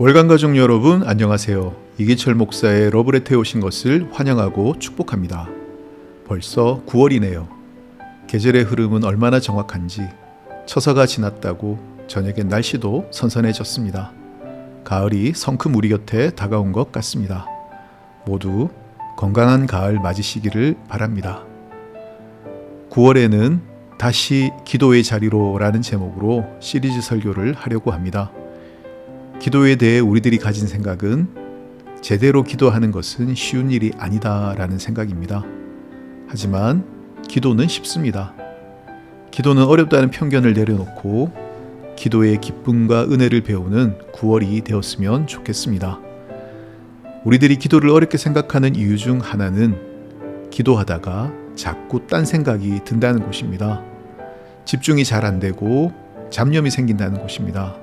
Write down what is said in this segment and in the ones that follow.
월간 가족 여러분 안녕하세요. 이기철 목사의 러브레터에 오신 것을 환영하고 축복합니다. 벌써 9월이네요. 계절의 흐름은 얼마나 정확한지 처서가 지났다고 저녁엔 날씨도 선선해졌습니다. 가을이 성큼 우리 곁에 다가온 것 같습니다. 모두 건강한 가을 맞으시기를 바랍니다. 9월에는 다시 기도의 자리로 라는 제목으로 시리즈 설교를 하려고 합니다. 기도에 대해 우리들이 가진 생각은 제대로 기도하는 것은 쉬운 일이 아니다라는 생각입니다. 하지만 기도는 쉽습니다. 기도는 어렵다는 편견을 내려놓고 기도의 기쁨과 은혜를 배우는 9월이 되었으면 좋겠습니다. 우리들이 기도를 어렵게 생각하는 이유 중 하나는 기도하다가 자꾸 딴 생각이 든다는 것입니다. 집중이 잘 안 되고 잡념이 생긴다는 것입니다.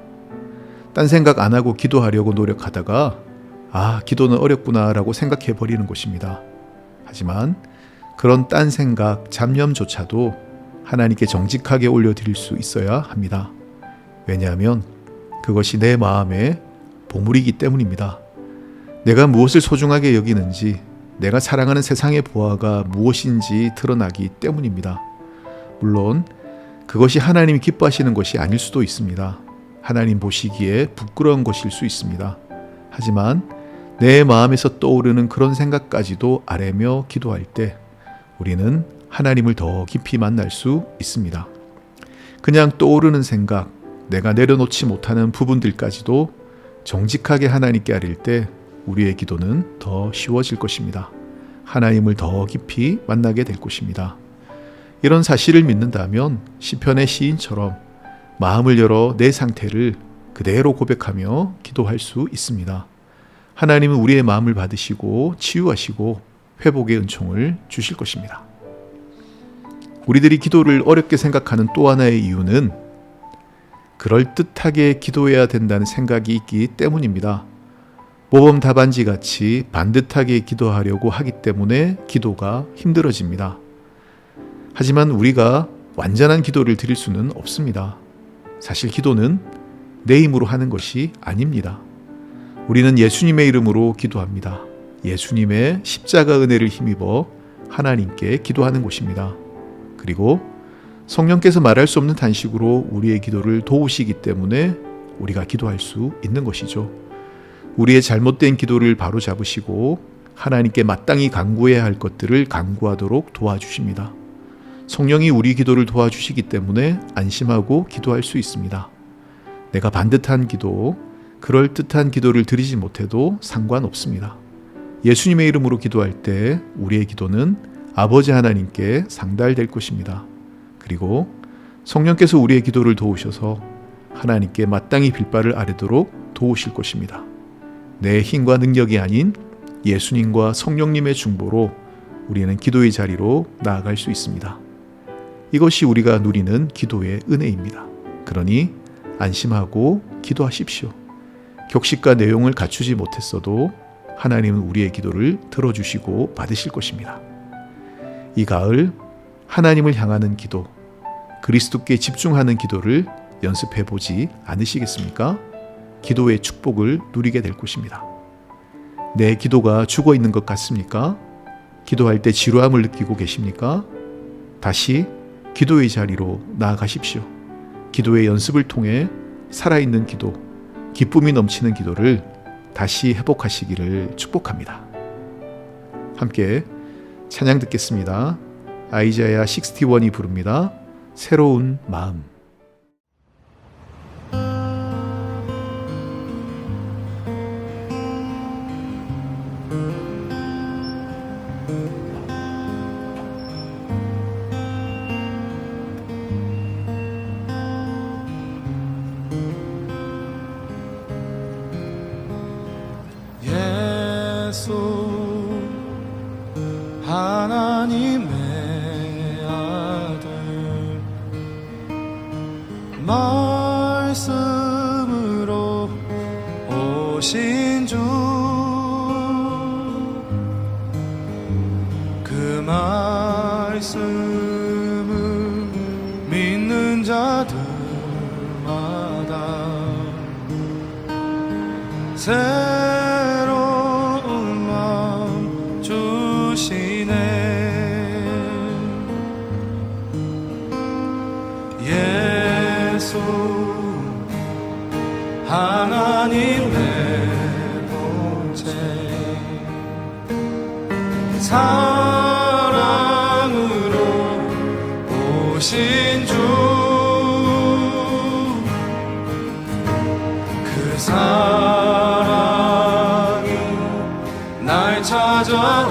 딴 생각 안 하고 기도하려고 노력하다가 기도는 어렵구나 라고 생각해 버리는 것입니다. 하지만 그런 딴 생각, 잡념조차도 하나님께 정직하게 올려드릴 수 있어야 합니다. 왜냐하면 그것이 내 마음의 보물이기 때문입니다. 내가 무엇을 소중하게 여기는지, 내가 사랑하는 세상의 보아가 무엇인지 드러나기 때문입니다. 물론 그것이 하나님이 기뻐하시는 것이 아닐 수도 있습니다. 하나님 보시기에 부끄러운 것일 수 있습니다. 하지만 내 마음에서 떠오르는 그런 생각까지도 아뢰며 기도할 때 우리는 하나님을 더 깊이 만날 수 있습니다. 그냥 떠오르는 생각, 내가 내려놓지 못하는 부분들까지도 정직하게 하나님께 아릴 때 우리의 기도는 더 쉬워질 것입니다. 하나님을 더 깊이 만나게 될 것입니다. 이런 사실을 믿는다면 시편의 시인처럼 마음을 열어 내 상태를 그대로 고백하며 기도할 수 있습니다. 하나님은 우리의 마음을 받으시고 치유하시고 회복의 은총을 주실 것입니다. 우리들이 기도를 어렵게 생각하는 또 하나의 이유는 그럴듯하게 기도해야 된다는 생각이 있기 때문입니다. 모범 답안지 같이 반듯하게 기도하려고 하기 때문에 기도가 힘들어집니다. 하지만 우리가 완전한 기도를 드릴 수는 없습니다. 사실 기도는 내 힘으로 하는 것이 아닙니다. 우리는 예수님의 이름으로 기도합니다. 예수님의 십자가 은혜를 힘입어 하나님께 기도하는 것입니다. 그리고 성령께서 말할 수 없는 단식으로 우리의 기도를 도우시기 때문에 우리가 기도할 수 있는 것이죠. 우리의 잘못된 기도를 바로잡으시고 하나님께 마땅히 간구해야 할 것들을 간구하도록 도와주십니다. 성령이 우리 기도를 도와주시기 때문에 안심하고 기도할 수 있습니다. 내가 반듯한 기도, 그럴듯한 기도를 드리지 못해도 상관없습니다. 예수님의 이름으로 기도할 때 우리의 기도는 아버지 하나님께 상달될 것입니다. 그리고 성령께서 우리의 기도를 도우셔서 하나님께 마땅히 빌바를 아뢰도록 도우실 것입니다. 내 힘과 능력이 아닌 예수님과 성령님의 중보로 우리는 기도의 자리로 나아갈 수 있습니다. 이것이 우리가 누리는 기도의 은혜입니다. 그러니 안심하고 기도하십시오. 격식과 내용을 갖추지 못했어도 하나님은 우리의 기도를 들어주시고 받으실 것입니다. 이 가을 하나님을 향하는 기도, 그리스도께 집중하는 기도를 연습해 보지 않으시겠습니까? 기도의 축복을 누리게 될 것입니다. 내 기도가 죽어 있는 것 같습니까? 기도할 때 지루함을 느끼고 계십니까? 다시 기도의 자리로 나아가십시오. 기도의 연습을 통해 살아있는 기도, 기쁨이 넘치는 기도를 다시 회복하시기를 축복합니다. 함께 찬양 듣겠습니다. 아이자야 61이 부릅니다. 새로운 마음. 하나님의 아들 말씀으로 오신 주 그 말씀을 믿는 자들마다 새로운 마음 주시네. 예수 하나님 내 본체 사랑으로 오신 주 그 사랑이 날 찾아오셔서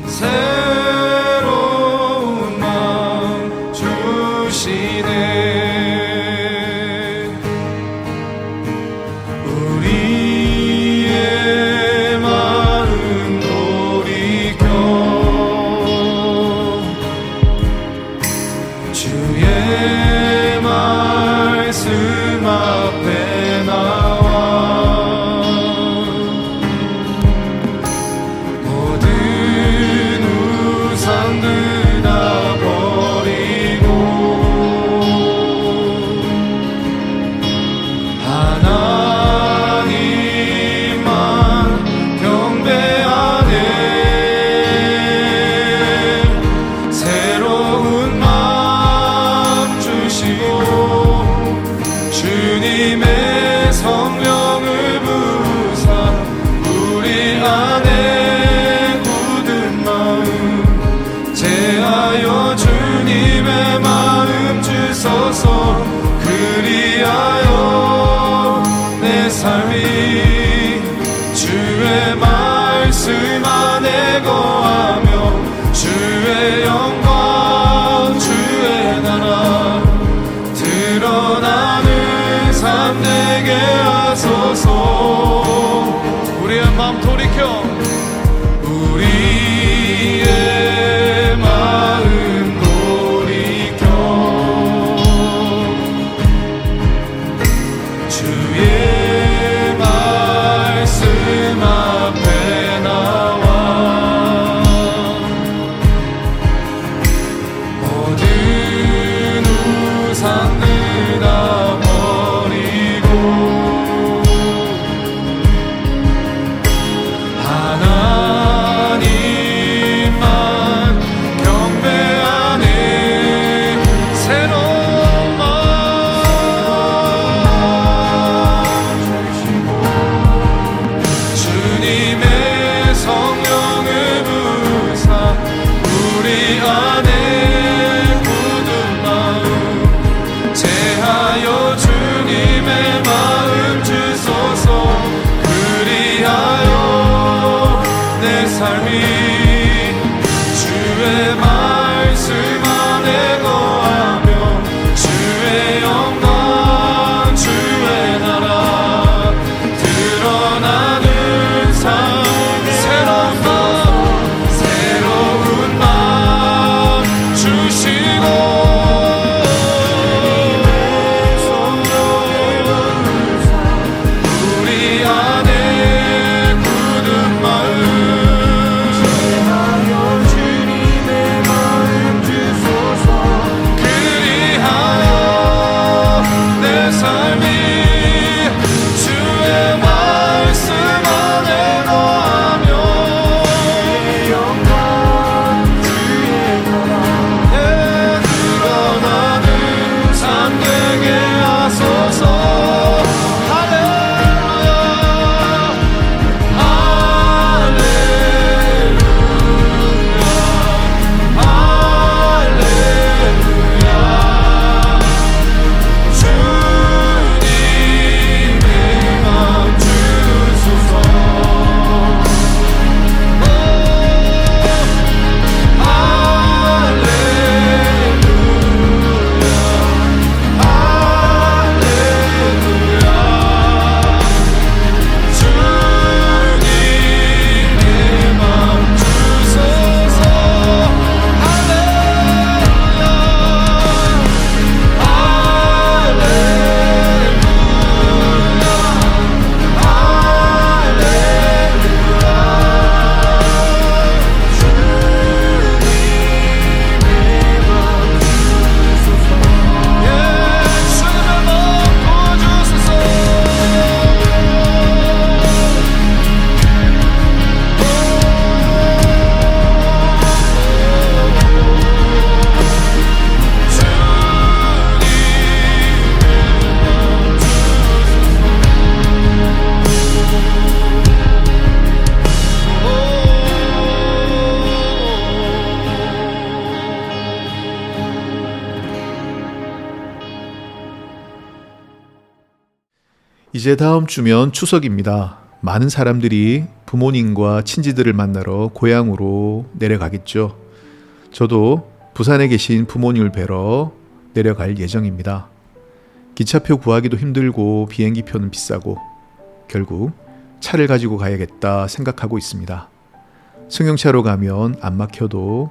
새로운 마음 주시네. 우리의 마음 돌이켜 주의 말씀 앞에 나와 모든 우상들 다 버리고 하나님만 경배하네. 새로운 마음 주시고 주님의 성령을 부으사 우리 안에 굳은 마음 이제 다음 주면 추석입니다. 많은 사람들이 부모님과 친지들을 만나러 고향으로 내려가겠죠. 저도 부산에 계신 부모님을 뵈러 내려갈 예정입니다. 기차표 구하기도 힘들고 비행기표는 비싸고 결국 차를 가지고 가야겠다 생각하고 있습니다. 승용차로 가면 안 막혀도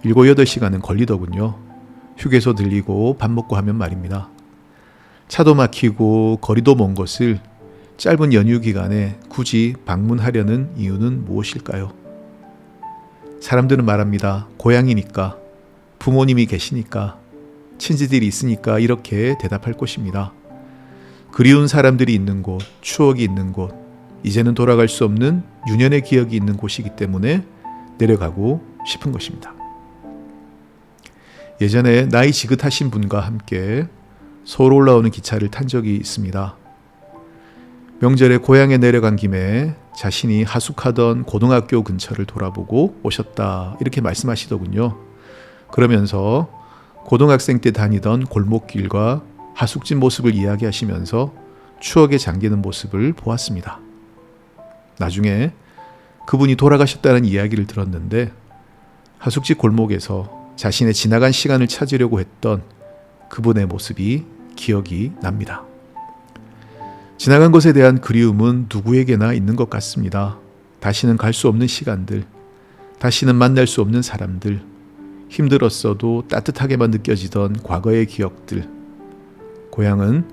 7, 8시간은 걸리더군요. 휴게소 들리고 밥 먹고 하면 말입니다. 차도 막히고 거리도 먼 곳을 짧은 연휴 기간에 굳이 방문하려는 이유는 무엇일까요? 사람들은 말합니다. 고향이니까, 부모님이 계시니까, 친지들이 있으니까 이렇게 대답할 것입니다. 그리운 사람들이 있는 곳, 추억이 있는 곳, 이제는 돌아갈 수 없는 유년의 기억이 있는 곳이기 때문에 내려가고 싶은 것입니다. 예전에 나이 지긋하신 분과 함께 서울 올라오는 기차를 탄 적이 있습니다. 명절에 고향에 내려간 김에 자신이 하숙하던 고등학교 근처를 돌아보고 오셨다 이렇게 말씀하시더군요. 그러면서 고등학생 때 다니던 골목길과 하숙집 모습을 이야기하시면서 추억에 잠기는 모습을 보았습니다. 나중에 그분이 돌아가셨다는 이야기를 들었는데 하숙집 골목에서 자신의 지나간 시간을 찾으려고 했던 그분의 모습이 기억이 납니다. 지나간 것에 대한 그리움은 누구에게나 있는 것 같습니다. 다시는 갈 수 없는 시간들, 다시는 만날 수 없는 사람들, 힘들었어도 따뜻하게만 느껴지던 과거의 기억들. 고향은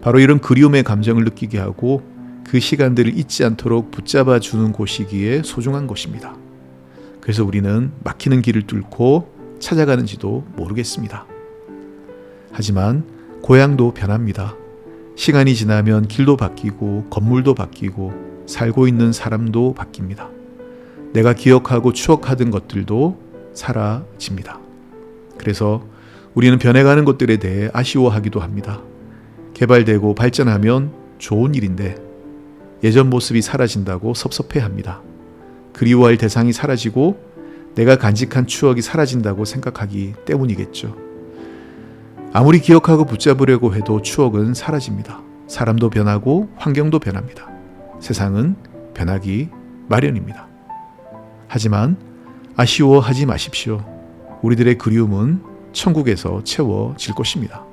바로 이런 그리움의 감정을 느끼게 하고 그 시간들을 잊지 않도록 붙잡아 주는 곳이기에 소중한 곳입니다. 그래서 우리는 막히는 길을 뚫고 찾아가는지도 모르겠습니다. 하지만 고향도 변합니다. 시간이 지나면 길도 바뀌고 건물도 바뀌고 살고 있는 사람도 바뀝니다. 내가 기억하고 추억하던 것들도 사라집니다. 그래서 우리는 변해가는 것들에 대해 아쉬워하기도 합니다. 개발되고 발전하면 좋은 일인데 예전 모습이 사라진다고 섭섭해합니다. 그리워할 대상이 사라지고 내가 간직한 추억이 사라진다고 생각하기 때문이겠죠. 아무리 기억하고 붙잡으려고 해도 추억은 사라집니다. 사람도 변하고 환경도 변합니다. 세상은 변하기 마련입니다. 하지만 아쉬워하지 마십시오. 우리들의 그리움은 천국에서 채워질 것입니다.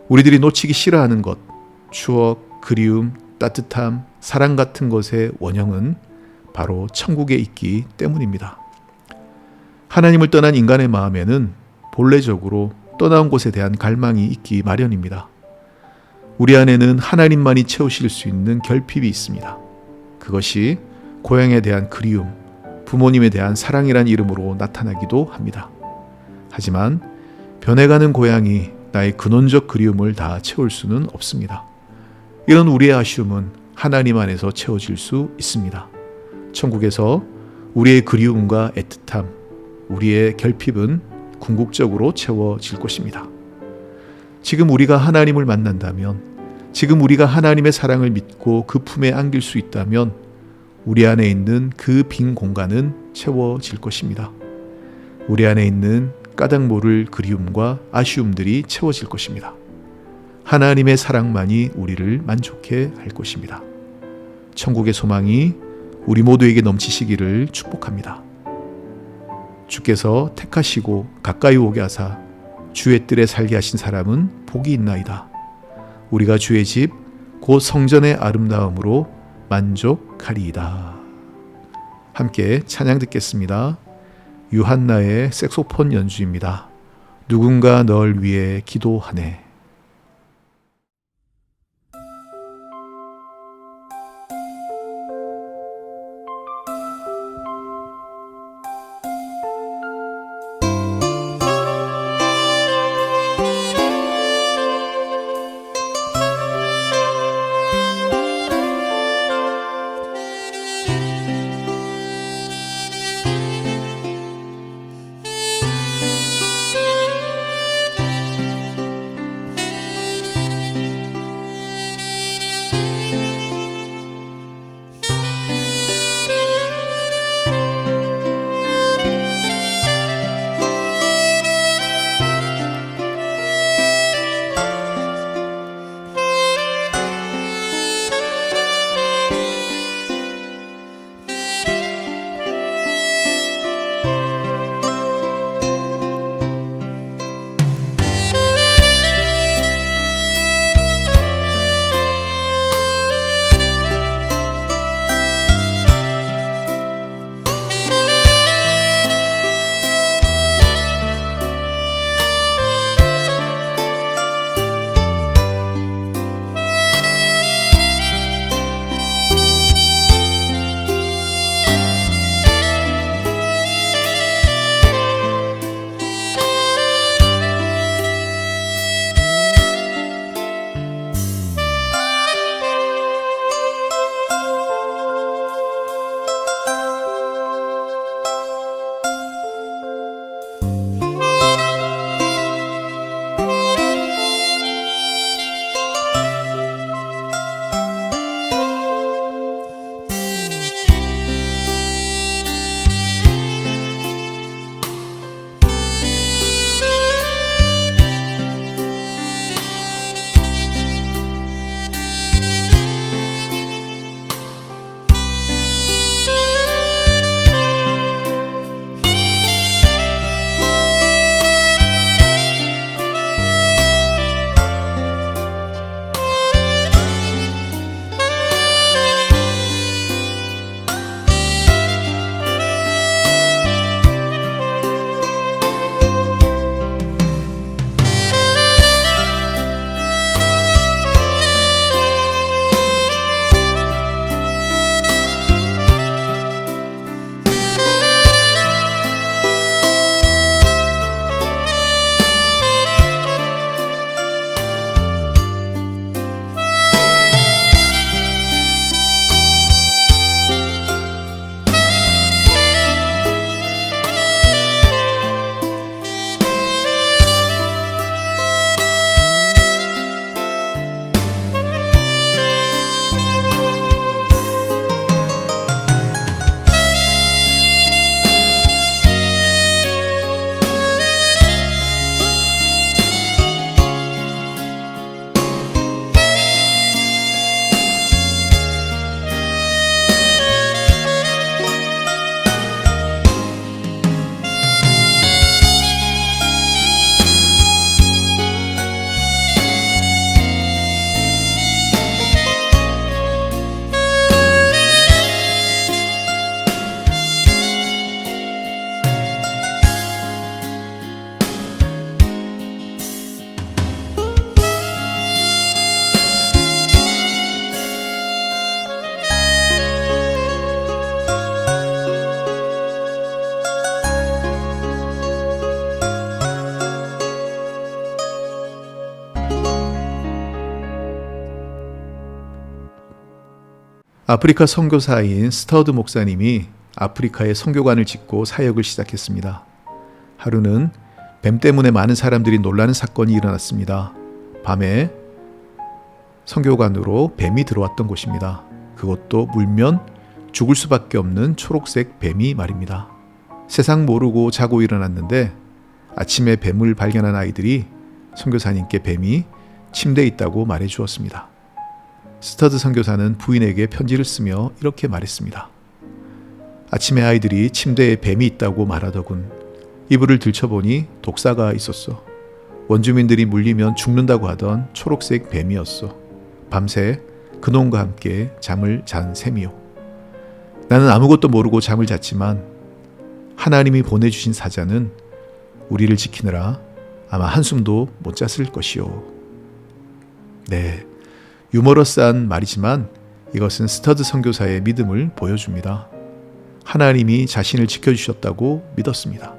우리들이 놓치기 싫어하는 것, 추억, 그리움, 따뜻함, 사랑 같은 것의 원형은 바로 천국에 있기 때문입니다. 하나님을 떠난 인간의 마음에는 본래적으로 떠나온 곳에 대한 갈망이 있기 마련입니다. 우리 안에는 하나님만이 채우실 수 있는 결핍이 있습니다. 그것이 고향에 대한 그리움, 부모님에 대한 사랑이란 이름으로 나타나기도 합니다. 하지만 변해가는 고향이 나의 근원적 그리움을 다 채울 수는 없습니다. 이런 우리의 아쉬움은 하나님 안에서 채워질 수 있습니다. 천국에서 우리의 그리움과 애틋함, 우리의 결핍은 궁극적으로 채워질 것입니다. 지금 우리가 하나님을 만난다면, 지금 우리가 하나님의 사랑을 믿고 그 품에 안길 수 있다면 우리 안에 있는 그 빈 공간은 채워질 것입니다. 우리 안에 있는 까닭 모를 그리움과 아쉬움들이 채워질 것입니다. 하나님의 사랑만이 우리를 만족해 할 것입니다. 천국의 소망이 우리 모두에게 넘치시기를 축복합니다. 주께서 택하시고 가까이 오게 하사 주의 뜰에 살게 하신 사람은 복이 있나이다. 우리가 주의 집 곧 성전의 아름다움으로 만족하리이다. 함께 찬양 듣겠습니다. 유한나의 색소폰 연주입니다. 누군가 널 위해 기도하네. 아프리카 선교사인 스터드 목사님이 아프리카에 선교관을 짓고 사역을 시작했습니다. 하루는 뱀 때문에 많은 사람들이 놀라는 사건이 일어났습니다. 밤에 선교관으로 뱀이 들어왔던 곳입니다. 그것도 물면 죽을 수밖에 없는 초록색 뱀이 말입니다. 세상 모르고 자고 일어났는데 아침에 뱀을 발견한 아이들이 선교사님께 뱀이 침대에 있다고 말해 주었습니다. 스터드 선교사는 부인에게 편지를 쓰며 이렇게 말했습니다. 아침에 아이들이 침대에 뱀이 있다고 말하더군. 이불을 들춰보니 독사가 있었어. 원주민들이 물리면 죽는다고 하던 초록색 뱀이었어. 밤새 그놈과 함께 잠을 잔 셈이요. 나는 아무것도 모르고 잠을 잤지만 하나님이 보내주신 사자는 우리를 지키느라 아마 한숨도 못 잤을 것이요. 네, 유머러스한 말이지만 이것은 스터드 선교사의 믿음을 보여줍니다. 하나님이 자신을 지켜주셨다고 믿었습니다.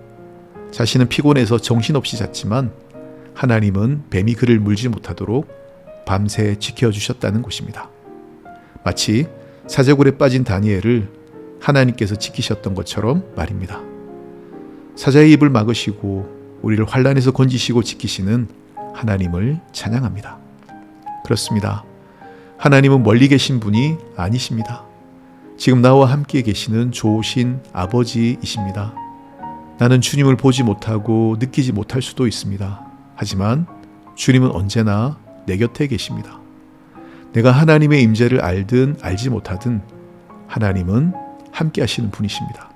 자신은 피곤해서 정신없이 잤지만 하나님은 뱀이 그를 물지 못하도록 밤새 지켜주셨다는 것입니다. 마치 사자굴에 빠진 다니엘을 하나님께서 지키셨던 것처럼 말입니다. 사자의 입을 막으시고 우리를 환난에서 건지시고 지키시는 하나님을 찬양합니다. 그렇습니다. 하나님은 멀리 계신 분이 아니십니다. 지금 나와 함께 계시는 좋으신 아버지이십니다. 나는 주님을 보지 못하고 느끼지 못할 수도 있습니다. 하지만 주님은 언제나 내 곁에 계십니다. 내가 하나님의 임재를 알든 알지 못하든 하나님은 함께 하시는 분이십니다.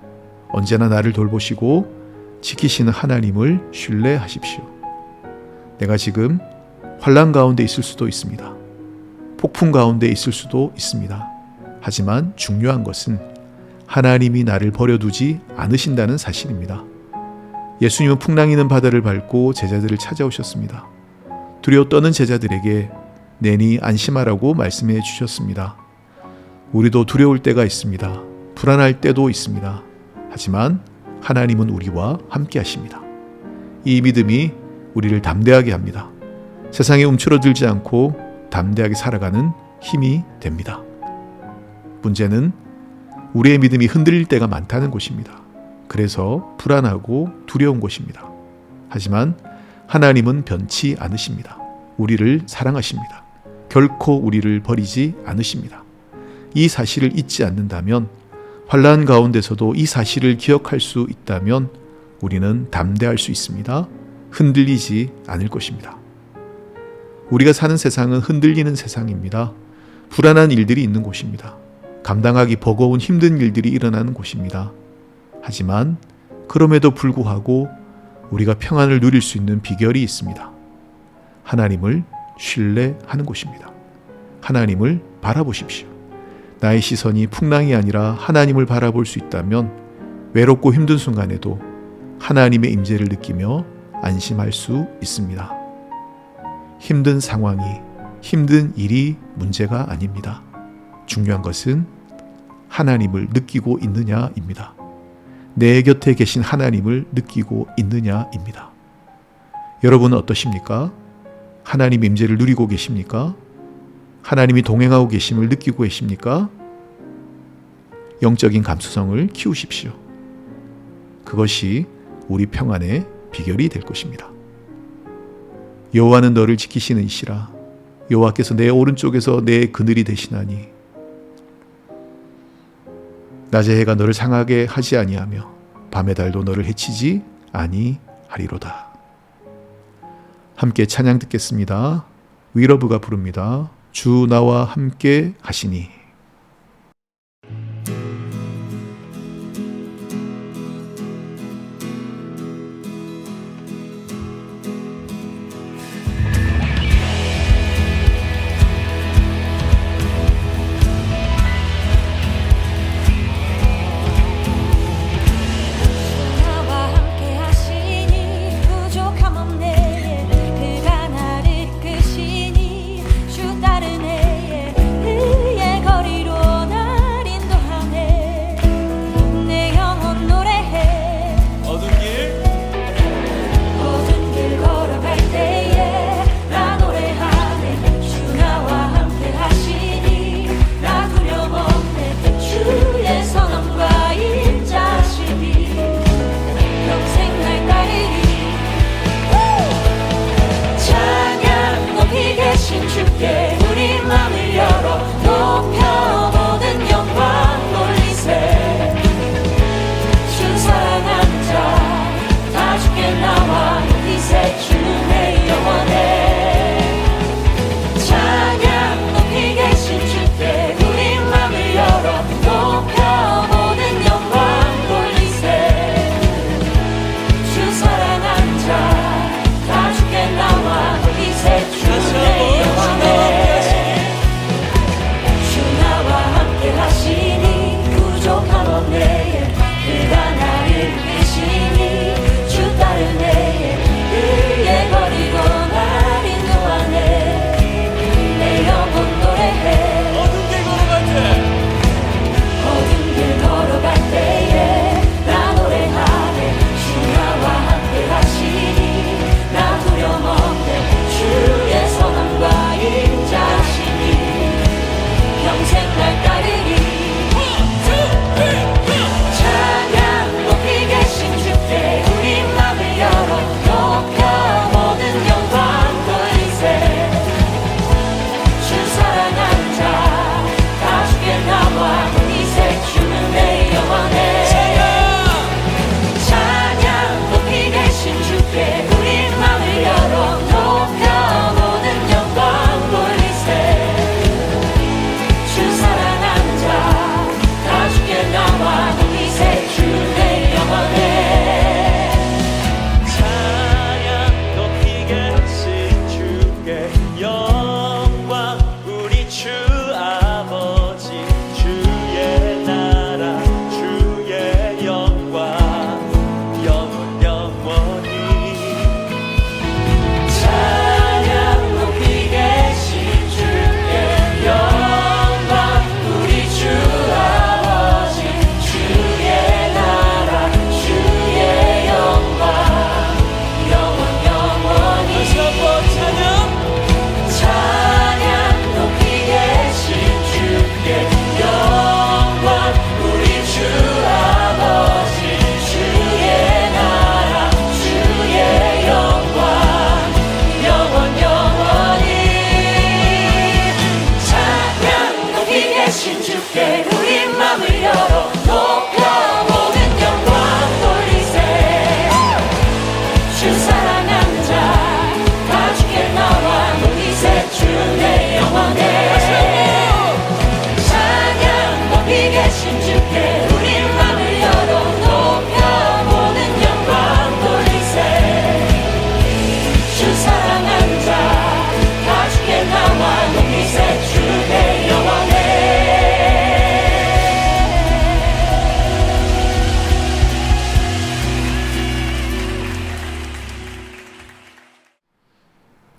언제나 나를 돌보시고 지키시는 하나님을 신뢰하십시오. 내가 지금 환난 가운데 있을 수도 있습니다. 폭풍 가운데 있을 수도 있습니다. 하지만 중요한 것은 하나님이 나를 버려두지 않으신다는 사실입니다. 예수님은 풍랑이는 바다를 밟고 제자들을 찾아오셨습니다. 두려워 떠는 제자들에게 내니 안심하라고 말씀해 주셨습니다. 우리도 두려울 때가 있습니다. 불안할 때도 있습니다. 하지만 하나님은 우리와 함께 하십니다. 이 믿음이 우리를 담대하게 합니다. 세상에 움츠러들지 않고 담대하게 살아가는 힘이 됩니다. 문제는 우리의 믿음이 흔들릴 때가 많다는 것입니다. 그래서 불안하고 두려운 것입니다. 하지만 하나님은 변치 않으십니다. 우리를 사랑하십니다. 결코 우리를 버리지 않으십니다. 이 사실을 잊지 않는다면, 환난 가운데서도 이 사실을 기억할 수 있다면 우리는 담대할 수 있습니다. 흔들리지 않을 것입니다. 우리가 사는 세상은 흔들리는 세상입니다. 불안한 일들이 있는 곳입니다. 감당하기 버거운 힘든 일들이 일어나는 곳입니다. 하지만 그럼에도 불구하고 우리가 평안을 누릴 수 있는 비결이 있습니다. 하나님을 신뢰하는 곳입니다. 하나님을 바라보십시오. 나의 시선이 풍랑이 아니라 하나님을 바라볼 수 있다면 외롭고 힘든 순간에도 하나님의 임재를 느끼며 안심할 수 있습니다. 힘든 상황이, 힘든 일이 문제가 아닙니다. 중요한 것은 하나님을 느끼고 있느냐입니다. 내 곁에 계신 하나님을 느끼고 있느냐입니다. 여러분은 어떠십니까? 하나님의 임재를 누리고 계십니까? 하나님이 동행하고 계심을 느끼고 계십니까? 영적인 감수성을 키우십시오. 그것이 우리 평안의 비결이 될 것입니다. 여호와는 너를 지키시는 이시라. 여호와께서 내 오른쪽에서 내 그늘이 되시나니 낮의 해가 너를 상하게 하지 아니하며 밤의 달도 너를 해치지 아니하리로다. 함께 찬양 듣겠습니다. 위러브가 부릅니다. 주 나와 함께 하시니. 그가 나를 이끄시니 주 따르네. 그의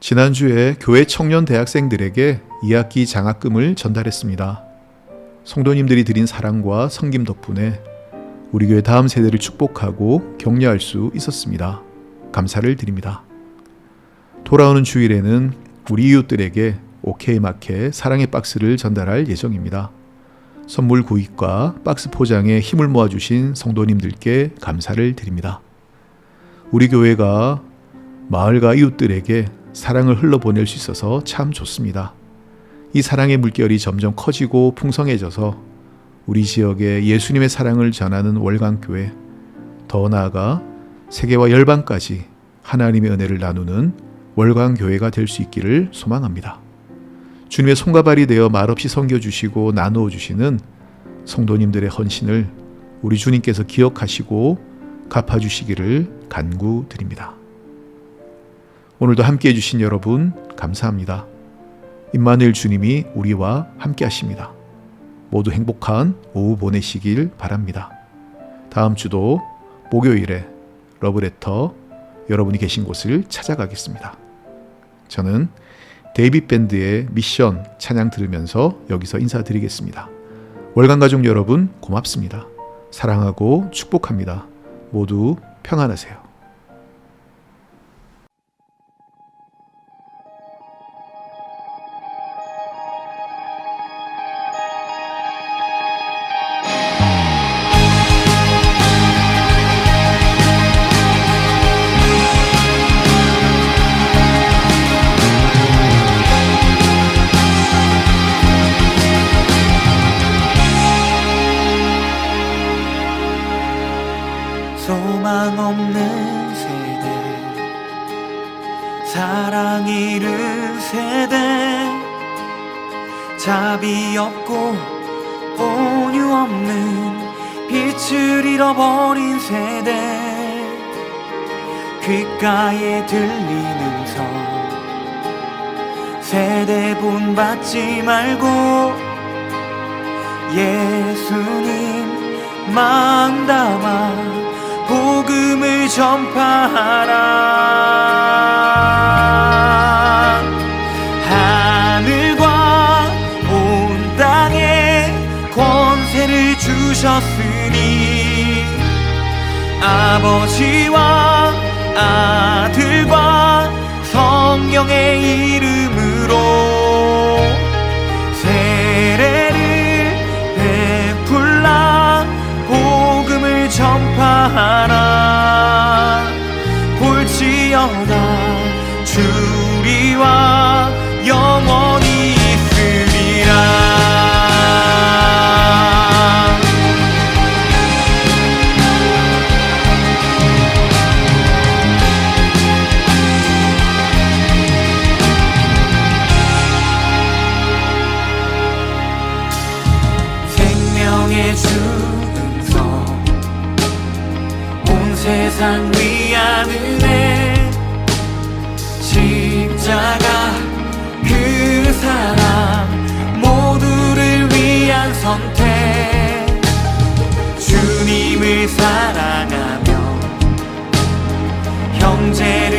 지난주에 교회 청년 대학생들에게 2학기 장학금을 전달했습니다. 성도님들이 드린 사랑과 섬김 덕분에 우리 교회 다음 세대를 축복하고 격려할 수 있었습니다. 감사를 드립니다. 돌아오는 주일에는 우리 이웃들에게 OK 마켓 사랑의 박스를 전달할 예정입니다. 선물 구입과 박스 포장에 힘을 모아주신 성도님들께 감사를 드립니다. 우리 교회가 마을과 이웃들에게 사랑을 흘러보낼 수 있어서 참 좋습니다. 이 사랑의 물결이 점점 커지고 풍성해져서 우리 지역에 예수님의 사랑을 전하는 월강교회, 더 나아가 세계와 열방까지 하나님의 은혜를 나누는 월강교회가 될 수 있기를 소망합니다. 주님의 손과 발이 되어 말없이 섬겨주시고 나누어 주시는 성도님들의 헌신을 우리 주님께서 기억하시고 갚아주시기를 간구드립니다. 오늘도 함께해 주신 여러분 감사합니다. 임마누엘 주님이 우리와 함께 하십니다. 모두 행복한 오후 보내시길 바랍니다. 다음 주도 목요일에 러브레터 여러분이 계신 곳을 찾아가겠습니다. 저는 데이빗 밴드의 미션 찬양 들으면서 여기서 인사드리겠습니다. 월간가족 여러분 고맙습니다. 사랑하고 축복합니다. 모두 평안하세요. 소망 없는 세대, 사랑 잃은 세대, 자비 없고 온유 없는 빛을 잃어버린 세대, 귓가에 들리는 성 세대 본받지 말고 예수님 마음 담아 복음을 전파하라. 하늘과 온 땅에 권세를 주셨으니 아버지와 아들과 성령의 이름으로 세례를 베풀라. 복음을 전파하라. 볼지어다 주리와 영원히 있으리라. 생명의 주음성 온 세상 위한 은혜, 십자가 그 사랑 모두를 위한 선택, 주님을 사랑하며 형제를